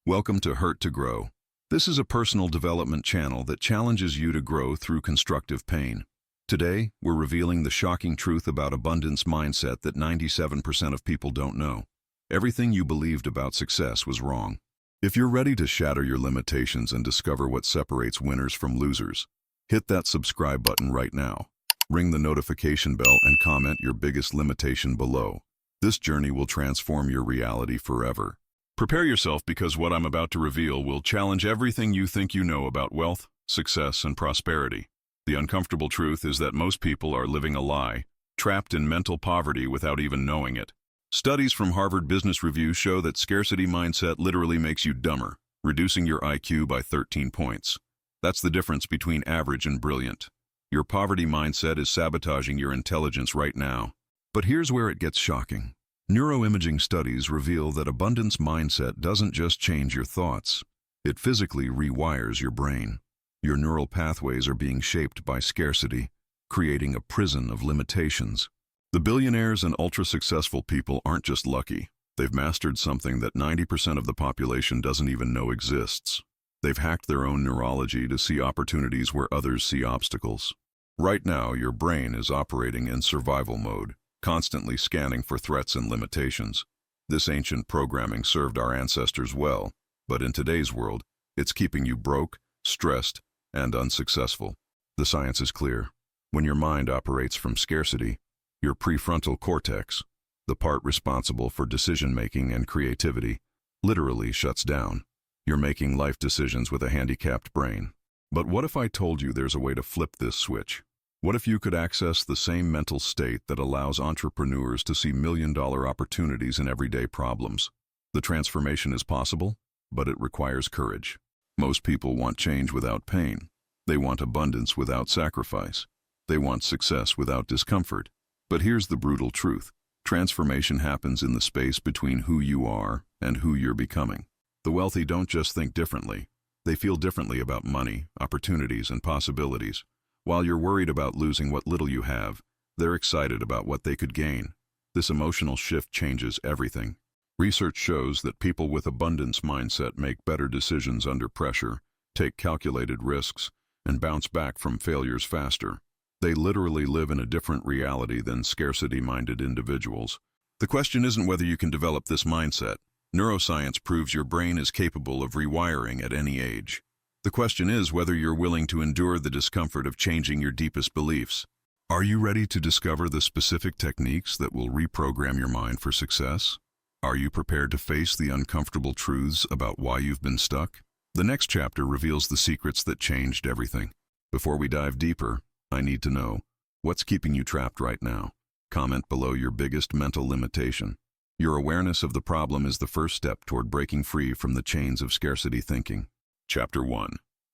Welcome to Hurt to Grow. This is a personal development channel that challenges you to grow through constructive pain. Today, we're revealing the shocking truth about abundance mindset that 97% of people don't know. Everything you believed about success was wrong. If you're ready to shatter your limitations and discover what separates winners from losers, hit that subscribe button right now. Ring the notification bell and comment your biggest limitation below. This journey will transform your reality forever. Prepare yourself because what I'm about to reveal will challenge everything you think you know about wealth, success, and prosperity. The uncomfortable truth is that most people are living a lie, trapped in mental poverty without even knowing it. Studies from Harvard Business Review show that scarcity mindset literally makes you dumber, reducing your IQ by 13 points. That's the difference between average and brilliant. Your poverty mindset is sabotaging your intelligence right now. But here's where it gets shocking. Neuroimaging studies reveal that abundance mindset doesn't just change your thoughts. It physically rewires your brain. Your neural pathways are being shaped by scarcity, creating a prison of limitations. The billionaires and ultra-successful people aren't just lucky. They've mastered something that 90% of the population doesn't even know exists. They've hacked their own neurology to see opportunities where others see obstacles. Right now, your brain is operating in survival mode, constantly scanning for threats and limitations. This ancient programming served our ancestors well, but in today's world, it's keeping you broke, stressed, and unsuccessful. The science is clear. When your mind operates from scarcity, your prefrontal cortex, the part responsible for decision-making and creativity, literally shuts down. You're making life decisions with a handicapped brain. But what if I told you there's a way to flip this switch? What if you could access the same mental state that allows entrepreneurs to see million-dollar opportunities in everyday problems? The transformation is possible, but it requires courage. Most people want change without pain. They want abundance without sacrifice. They want success without discomfort. But here's the brutal truth. Transformation happens in the space between who you are and who you're becoming. The wealthy don't just think differently. They feel differently about money, opportunities, and possibilities. While you're worried about losing what little you have, they're excited about what they could gain. This emotional shift changes everything. Research shows that people with abundance mindset make better decisions under pressure, take calculated risks, and bounce back from failures faster. They literally live in a different reality than scarcity-minded individuals. The question isn't whether you can develop this mindset. Neuroscience proves your brain is capable of rewiring at any age. The question is whether you're willing to endure the discomfort of changing your deepest beliefs. Are you ready to discover the specific techniques that will reprogram your mind for success? Are you prepared to face the uncomfortable truths about why you've been stuck? The next chapter reveals the secrets that changed everything. Before we dive deeper, I need to know, what's keeping you trapped right now? Comment below your biggest mental limitation. Your awareness of the problem is the first step toward breaking free from the chains of scarcity thinking. Chapter 1.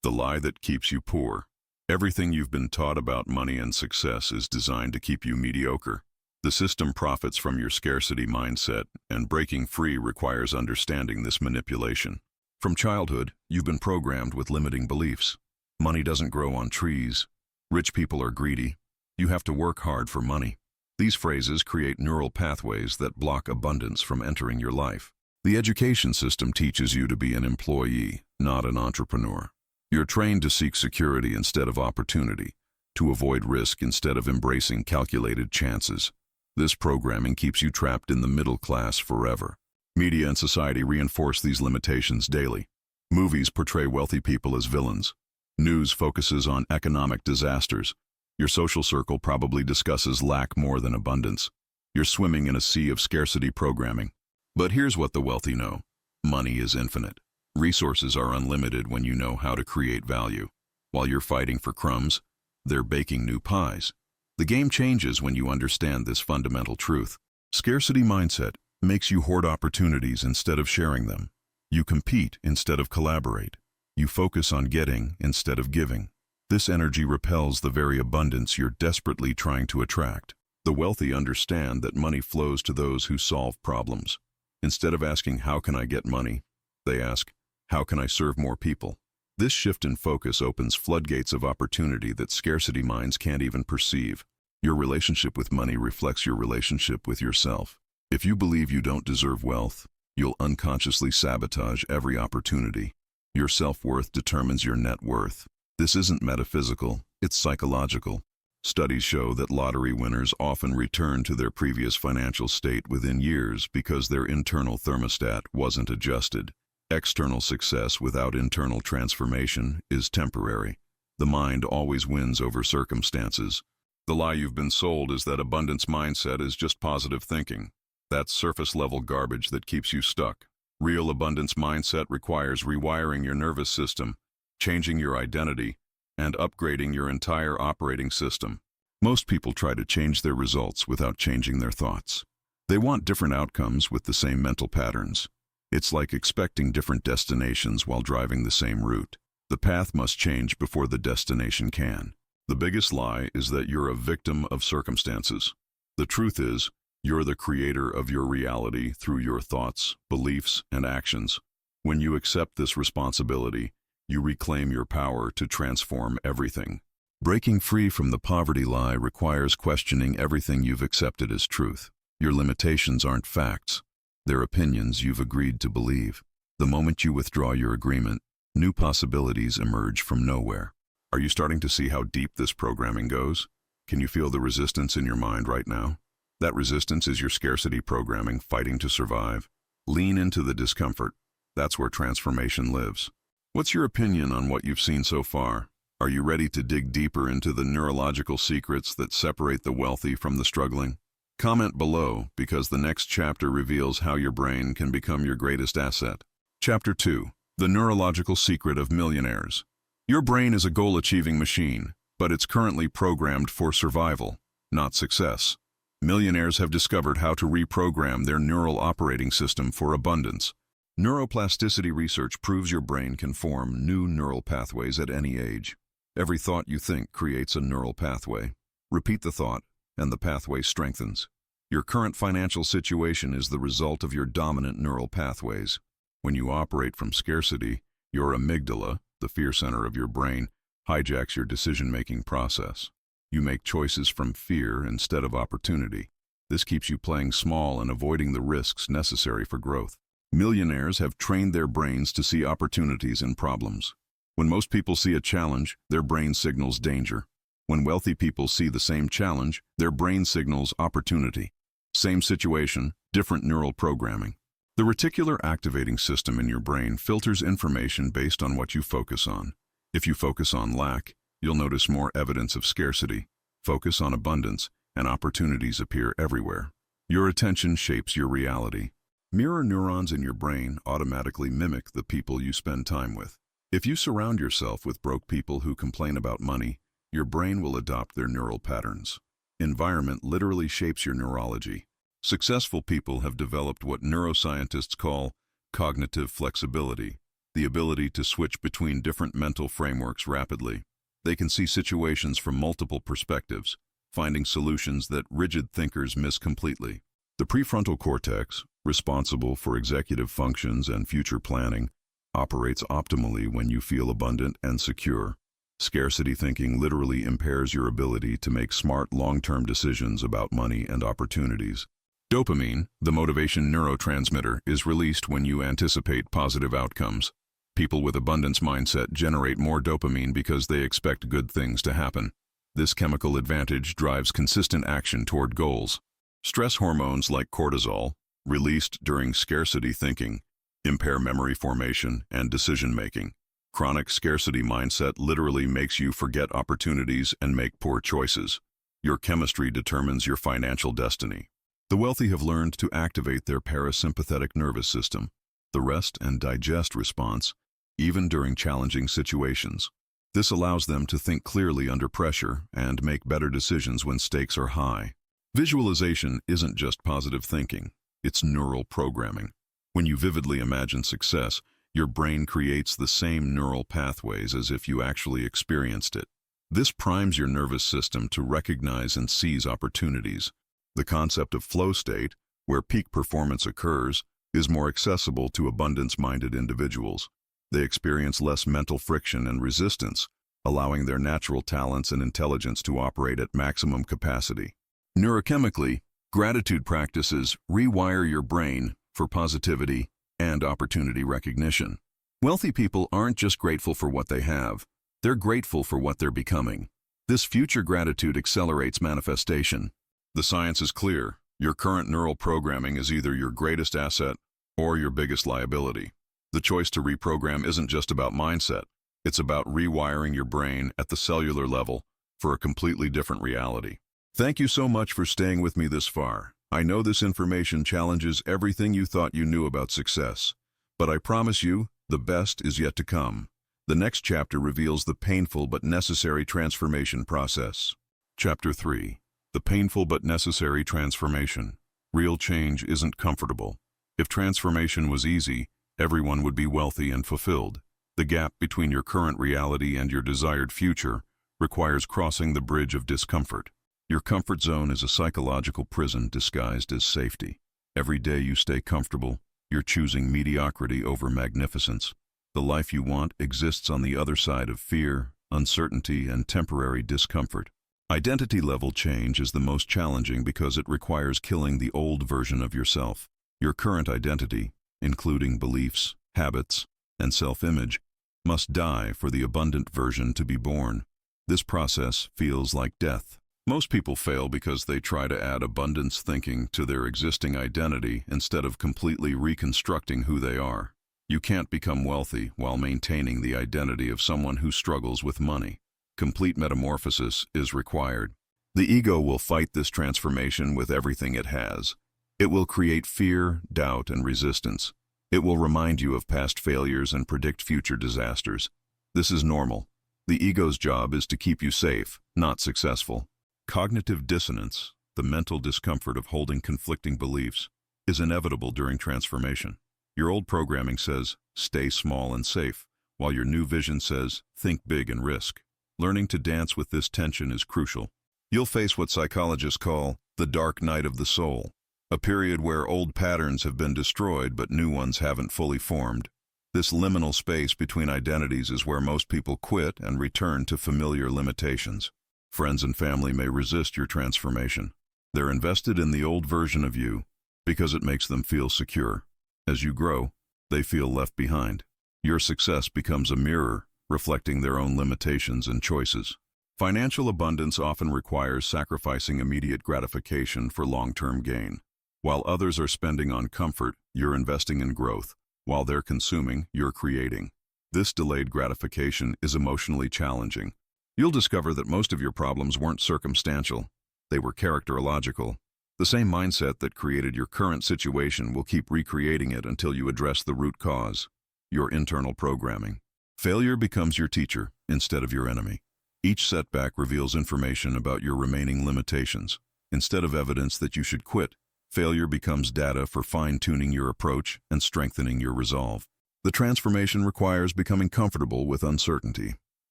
The lie that keeps you poor. Everything you've been taught about money and success is designed to keep you mediocre. The system profits from your scarcity mindset, and breaking free requires understanding this manipulation. From childhood, you've been programmed with limiting beliefs. Money doesn't grow on trees. Rich people are greedy. You have to work hard for money. These phrases create neural pathways that block abundance from entering your life. The education system teaches you to be an employee, not an entrepreneur. You're trained to seek security instead of opportunity, to avoid risk instead of embracing calculated chances. This programming keeps you trapped in the middle class forever. Media and society reinforce these limitations daily. Movies portray wealthy people as villains. News focuses on economic disasters. Your social circle probably discusses lack more than abundance. You're swimming in a sea of scarcity programming. But here's what the wealthy know. Money is infinite. Resources are unlimited when you know how to create value. While you're fighting for crumbs, they're baking new pies. The game changes when you understand this fundamental truth. Scarcity mindset makes you hoard opportunities instead of sharing them. You compete instead of collaborate. You focus on getting instead of giving. This energy repels the very abundance you're desperately trying to attract. The wealthy understand that money flows to those who solve problems. Instead of asking, how can I get money? They ask, how can I serve more people? This shift in focus opens floodgates of opportunity that scarcity minds can't even perceive. Your relationship with money reflects your relationship with yourself. If you believe you don't deserve wealth, You'll unconsciously sabotage every opportunity. Your self-worth determines your net worth. This isn't metaphysical, it's psychological. Studies show that lottery winners often return to their previous financial state within years because their internal thermostat wasn't adjusted. External success without internal transformation is temporary. The mind always wins over circumstances. The lie you've been sold is that abundance mindset is just positive thinking. That's surface-level garbage that keeps you stuck. Real abundance mindset requires rewiring your nervous system, changing your identity, and upgrading your entire operating system. Most people try to change their results without changing their thoughts. They want different outcomes with the same mental patterns. It's like expecting different destinations while driving the same route. The path must change before the destination can. The biggest lie is that you're a victim of circumstances. The truth is, you're the creator of your reality through your thoughts, beliefs, and actions. When you accept this responsibility, you reclaim your power to transform everything. Breaking free from the poverty lie requires questioning everything you've accepted as truth. Your limitations aren't facts. They're opinions you've agreed to believe. The moment you withdraw your agreement, new possibilities emerge from nowhere. Are you starting to see how deep this programming goes? Can you feel the resistance in your mind right now? That resistance is your scarcity programming fighting to survive. Lean into the discomfort. That's where transformation lives. What's your opinion on what you've seen so far? Are you ready to dig deeper into the neurological secrets that separate the wealthy from the struggling? Comment below, because the next chapter reveals how your brain can become your greatest asset. Chapter 2. The Neurological Secret of Millionaires. Your brain is a goal-achieving machine, but it's currently programmed for survival, not success. Millionaires have discovered how to reprogram their neural operating system for abundance. Neuroplasticity research proves your brain can form new neural pathways at any age. Every thought you think creates a neural pathway. Repeat the thought, and the pathway strengthens. Your current financial situation is the result of your dominant neural pathways. When you operate from scarcity, your amygdala, the fear center of your brain, hijacks your decision-making process. You make choices from fear instead of opportunity. This keeps you playing small and avoiding the risks necessary for growth. Millionaires have trained their brains to see opportunities in problems. When most people see a challenge, their brain signals danger. When wealthy people see the same challenge, their brain signals opportunity. Same situation, different neural programming. The reticular activating system in your brain filters information based on what you focus on. If you focus on lack, you'll notice more evidence of scarcity. Focus on abundance, and opportunities appear everywhere. Your attention shapes your reality. Mirror neurons in your brain automatically mimic the people you spend time with. If you surround yourself with broke people who complain about money, your brain will adopt their neural patterns. Environment literally shapes your neurology. Successful people have developed what neuroscientists call cognitive flexibility, the ability to switch between different mental frameworks rapidly. They can see situations from multiple perspectives, finding solutions that rigid thinkers miss completely. The prefrontal cortex, responsible for executive functions and future planning, operates optimally when you feel abundant and secure. Scarcity thinking literally impairs your ability to make smart long-term decisions about money and opportunities. Dopamine, the motivation neurotransmitter, is released when you anticipate positive outcomes. People with abundance mindset generate more dopamine because they expect good things to happen. This chemical advantage drives consistent action toward goals. Stress hormones like cortisol, released during scarcity thinking, impair memory formation and decision-making. Chronic scarcity mindset literally makes you forget opportunities and make poor choices. Your chemistry determines your financial destiny. The wealthy have learned to activate their parasympathetic nervous system, the rest and digest response, even during challenging situations. This allows them to think clearly under pressure and make better decisions when stakes are high. Visualization isn't just positive thinking, it's neural programming. When you vividly imagine success, your brain creates the same neural pathways as if you actually experienced it. This primes your nervous system to recognize and seize opportunities. The concept of flow state, where peak performance occurs, is more accessible to abundance-minded individuals. They experience less mental friction and resistance, allowing their natural talents and intelligence to operate at maximum capacity. Neurochemically, gratitude practices rewire your brain for positivity, and opportunity recognition. Wealthy people aren't just grateful for what they have, they're grateful for what they're becoming. This future gratitude accelerates manifestation. The science is clear. Your current neural programming is either your greatest asset or your biggest liability. The choice to reprogram isn't just about mindset. It's about rewiring your brain at the cellular level for a completely different reality. Thank you so much for staying with me this far. I know this information challenges everything you thought you knew about success, but I promise you, the best is yet to come. The next chapter reveals the painful but necessary transformation process. Chapter 3. The painful but necessary transformation. Real change isn't comfortable. If transformation was easy, everyone would be wealthy and fulfilled. The gap between your current reality and your desired future requires crossing the bridge of discomfort. Your comfort zone is a psychological prison disguised as safety. Every day you stay comfortable, you're choosing mediocrity over magnificence. The life you want exists on the other side of fear, uncertainty, and temporary discomfort. Identity level change is the most challenging because it requires killing the old version of yourself. Your current identity, including beliefs, habits, and self-image, must die for the abundant version to be born. This process feels like death. Most people fail because they try to add abundance thinking to their existing identity instead of completely reconstructing who they are. You can't become wealthy while maintaining the identity of someone who struggles with money. Complete metamorphosis is required. The ego will fight this transformation with everything it has. It will create fear, doubt, and resistance. It will remind you of past failures and predict future disasters. This is normal. The ego's job is to keep you safe, not successful. Cognitive dissonance, the mental discomfort of holding conflicting beliefs, is inevitable during transformation. Your old programming says, stay small and safe, while your new vision says, think big and risk. Learning to dance with this tension is crucial. You'll face what psychologists call the dark night of the soul, a period where old patterns have been destroyed but new ones haven't fully formed. This liminal space between identities is where most people quit and return to familiar limitations. Friends and family may resist your transformation. They're invested in the old version of you because it makes them feel secure. As you grow, they feel left behind. Your success becomes a mirror, reflecting their own limitations and choices. Financial abundance often requires sacrificing immediate gratification for long-term gain. While others are spending on comfort, you're investing in growth. While they're consuming, you're creating. This delayed gratification is emotionally challenging. You'll discover that most of your problems weren't circumstantial. They were characterological. The same mindset that created your current situation will keep recreating it until you address the root cause, your internal programming. Failure becomes your teacher instead of your enemy. Each setback reveals information about your remaining limitations. Instead of evidence that you should quit, failure becomes data for fine-tuning your approach and strengthening your resolve. The transformation requires becoming comfortable with uncertainty.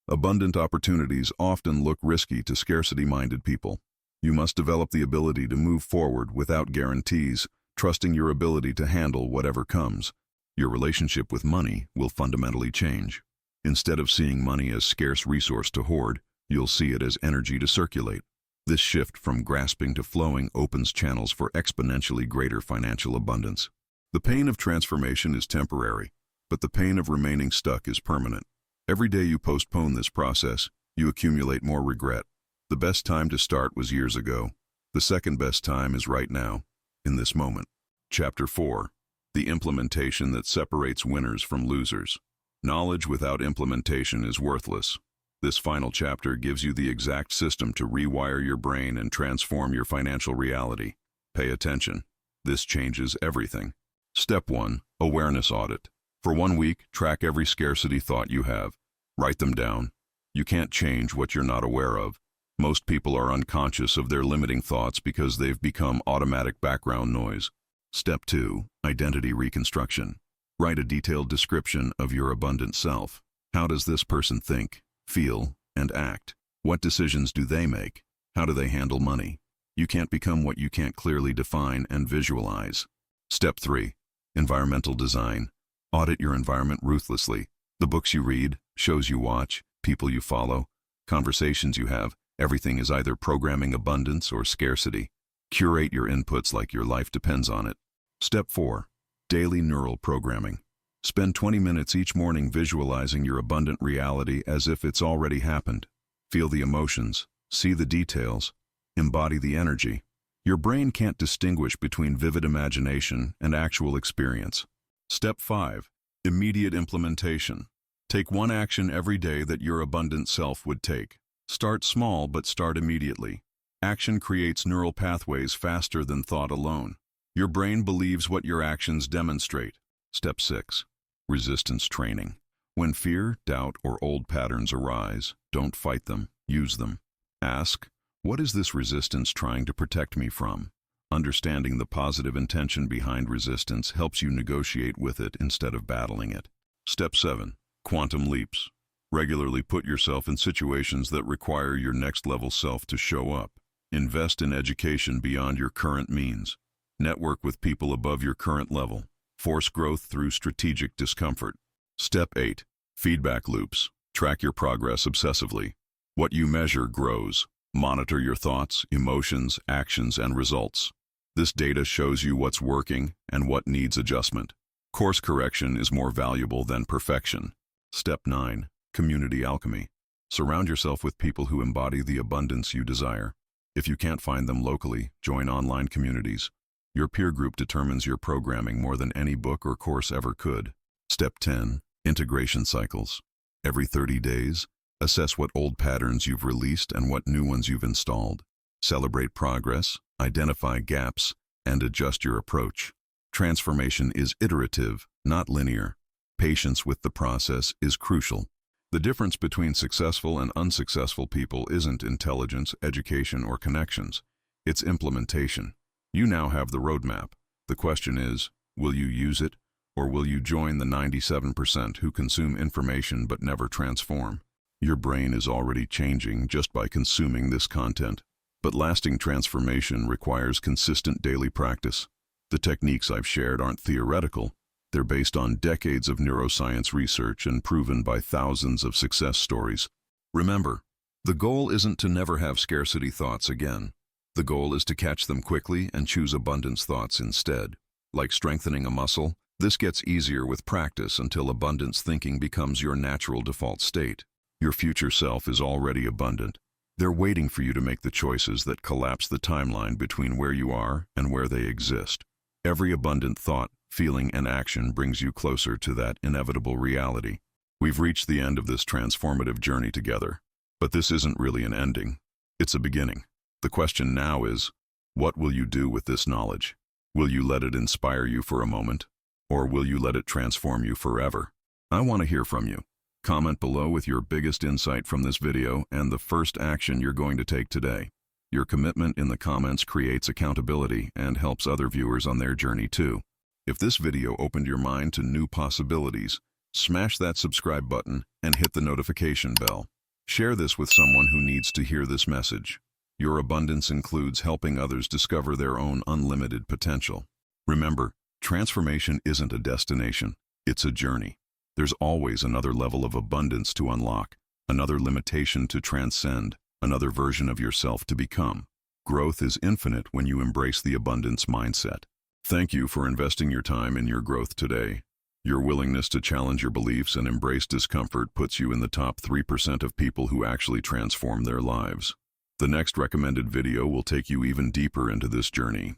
Abundant opportunities often look risky to scarcity-minded people. You must develop the ability to move forward without guarantees, trusting your ability to handle whatever comes. Your relationship with money will fundamentally change. Instead of seeing money as scarce resource to hoard, you'll see it as energy to circulate. This shift from grasping to flowing opens channels for exponentially greater financial abundance. The pain of transformation is temporary, but the pain of remaining stuck is permanent. Every day you postpone this process, you accumulate more regret. The best time to start was years ago. The second best time is right now, in this moment. Chapter 4. The implementation that separates winners from losers. Knowledge without implementation is worthless. This final chapter gives you the exact system to rewire your brain and transform your financial reality. Pay attention. This changes everything. Step 1. Awareness audit. For 1 week, track every scarcity thought you have. Write them down. You can't change what you're not aware of. Most people are unconscious of their limiting thoughts because they've become automatic background noise. Step 2. Identity reconstruction. Write a detailed description of your abundant self. How does this person think, feel, and act? What decisions do they make? How do they handle money? You can't become what you can't clearly define and visualize. Step 3. Environmental design. Audit your environment ruthlessly. The books you read, shows you watch, people you follow, conversations you have, everything is either programming abundance or scarcity. Curate your inputs like your life depends on it. Step 4. Daily neural programming. Spend 20 minutes each morning visualizing your abundant reality as if it's already happened. Feel the emotions, see the details, embody the energy. Your brain can't distinguish between vivid imagination and actual experience. Step 5. Immediate implementation. Take one action every day that your abundant self would take. Start small, but start immediately. Action creates neural pathways faster than thought alone. Your brain believes what your actions demonstrate. Step 6. Resistance training. When fear, doubt, or old patterns arise, don't fight them, use them. Ask, what is this resistance trying to protect me from? Understanding the positive intention behind resistance helps you negotiate with it instead of battling it. Step 7. Quantum leaps. Regularly put yourself in situations that require your next-level self to show up. Invest in education beyond your current means. Network with people above your current level. Force growth through strategic discomfort. Step 8. Feedback loops. Track your progress obsessively. What you measure grows. Monitor your thoughts, emotions, actions, and results. This data shows you what's working and what needs adjustment. Course correction is more valuable than perfection. Step 9. Community alchemy. Surround yourself with people who embody the abundance you desire. If you can't find them locally, join online communities. Your peer group determines your programming more than any book or course ever could. Step 10. Integration cycles. Every 30 days, assess what old patterns you've released and what new ones you've installed. Celebrate progress, identify gaps, and adjust your approach. Transformation is iterative, not linear. Patience with the process is crucial. The difference between successful and unsuccessful people isn't intelligence, education, or connections. It's implementation. You now have the roadmap. The question is, will you use it, or will you join the 97% who consume information but never transform? Your brain is already changing just by consuming this content. But lasting transformation requires consistent daily practice. The techniques I've shared aren't theoretical. They're based on decades of neuroscience research and proven by thousands of success stories. Remember, the goal isn't to never have scarcity thoughts again. The goal is to catch them quickly and choose abundance thoughts instead. Like strengthening a muscle, this gets easier with practice until abundance thinking becomes your natural default state. Your future self is already abundant. They're waiting for you to make the choices that collapse the timeline between where you are and where they exist. Every abundant thought, feeling, and action brings you closer to that inevitable reality. We've reached the end of this transformative journey together. But this isn't really an ending. It's a beginning. The question now is, what will you do with this knowledge? Will you let it inspire you for a moment? Or will you let it transform you forever? I want to hear from you. Comment below with your biggest insight from this video and the first action you're going to take today. Your commitment in the comments creates accountability and helps other viewers on their journey too. If this video opened your mind to new possibilities, smash that subscribe button and hit the notification bell. Share this with someone who needs to hear this message. Your abundance includes helping others discover their own unlimited potential. Remember, transformation isn't a destination, it's a journey. There's always another level of abundance to unlock, another limitation to transcend, another version of yourself to become. Growth is infinite when you embrace the abundance mindset. Thank you for investing your time in your growth today. Your willingness to challenge your beliefs and embrace discomfort puts you in the top 3% of people who actually transform their lives. The next recommended video will take you even deeper into this journey.